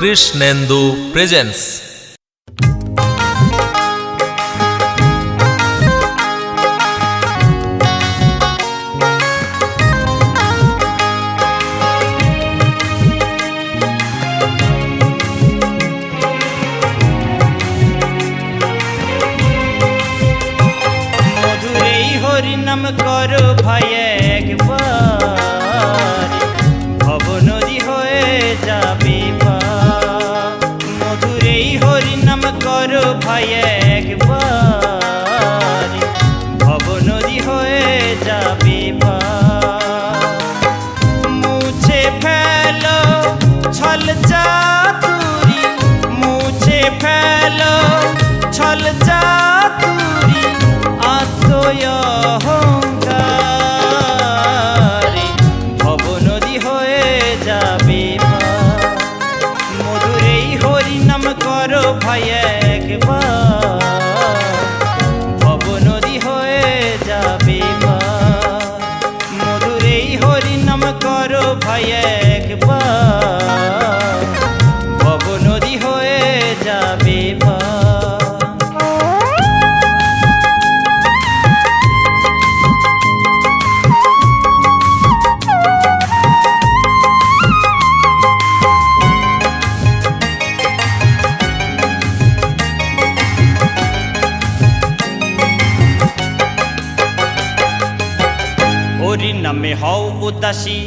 Krishnendu presence. নাম করো ভাই একবার, ভব নদী হয়ে যাবে পার। মধুর এই হরি নাম করো ভাই একবার, ভব নদী হয়ে যাবে পার। মুছে ফেলো ছল চাতুরি, মুছে ফেলো ছল চাতুরি, অহংকারে ভব নদী হয়ে যাবে পার। মধুর এই হরি নাম করো ভাই একবার, ভব নদী হয়ে যাবে পার। মধুর এই হরি নাম করো ভাই একবার, ভব নদী হয়ে যাবে পার। হরি নামে হও উদাসী,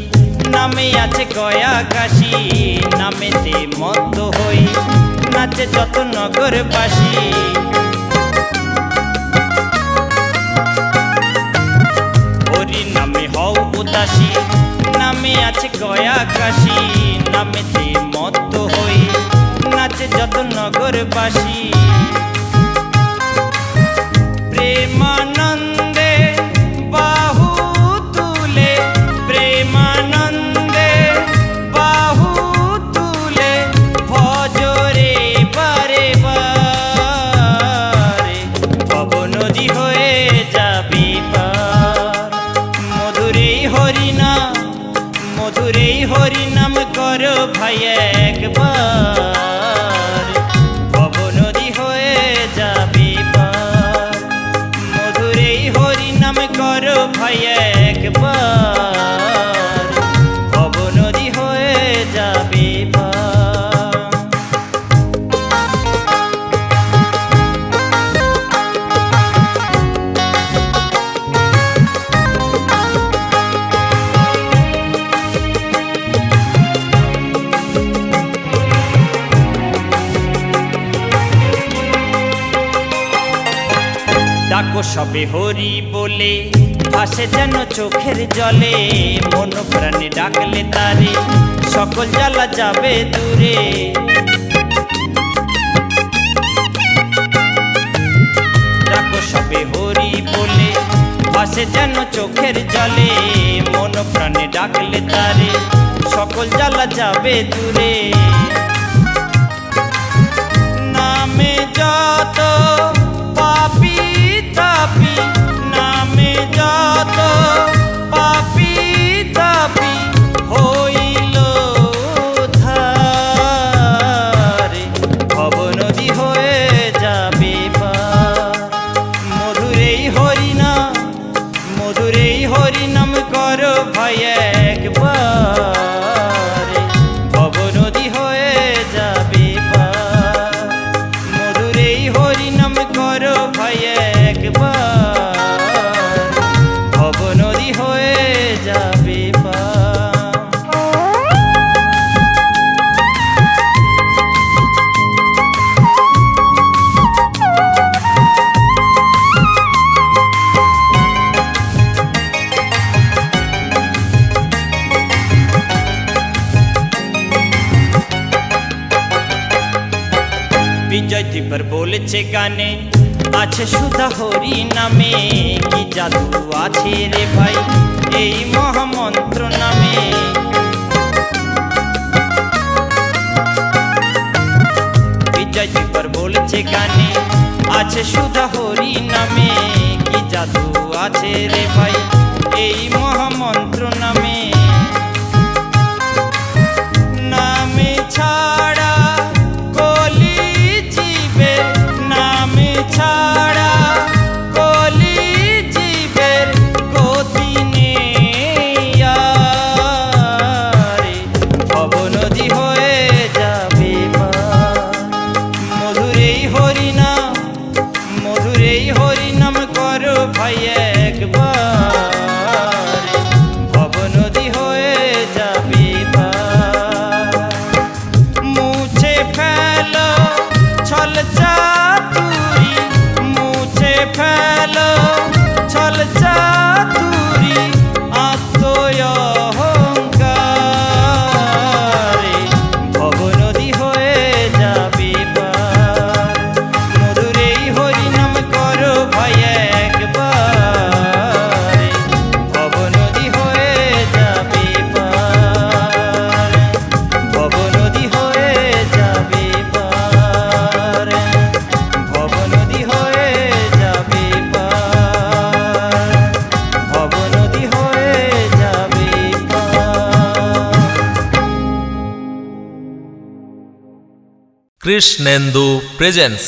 নামে আছে গয়া কাশি, নামেতে মত্ত হই নাচে যত নগরবাসী। হরি নামে হও উদাসী, নামে আছে গয়া কাশি, নামেতে মত্ত হই নাচে যত নগরবাসী। প্রেমানন্দে বাহু তুলে, প্রেমানন্দে বাহু তুলে, ভজরে বারে বারে ভব নদী হয়ে যাবে পার। মধুর এই হরিনাম, মধুর এই হরিনাম করো ভাই একবার, ভব নদী হয়ে যাবে পার। মধুর এই হরিনাম করো ভাই একবার, ভব নদী হয়ে যাবে পার। ডাকো সবে হরি বলে, ভাসে যেন চোখের জলে, মন প্রাণে ডাকলে তারে সকল জ্বালা যাবে দূরে। ডাকো সবে হরি বলে, ভাসে যেন চোখের জলে, মন প্রাণে ডাকলে তারে সকল জ্বালা যাবে দূরে। নামে যত পাপি তাপি, নামে যত পাপি তাপি হইল ধারে, ভব নদী হয়ে যাবে পার। মধুর এই হরিনাম, মধুর এই হরিনাম করো ভাই একবার, ভব নদী হয়ে যাবে পার। মধুর এই হরিনাম করো ভাই একবার, ভব নদী হয়ে যাবে পার। বিজয় দীপর বলেছে গানে, আছে সুধা হরি নামে, কি জাদু আছে রে ভাই এই মহামন্ত্র নামে। বিজয় দীপর বলেছে গানে, আছে সুধা হরি নামে, কি জাদু আছে রে ভাই এই মহামন্ত্র নামে। নামে ছাড়া কৃষ্ণেন্দু প্রেজেন্স।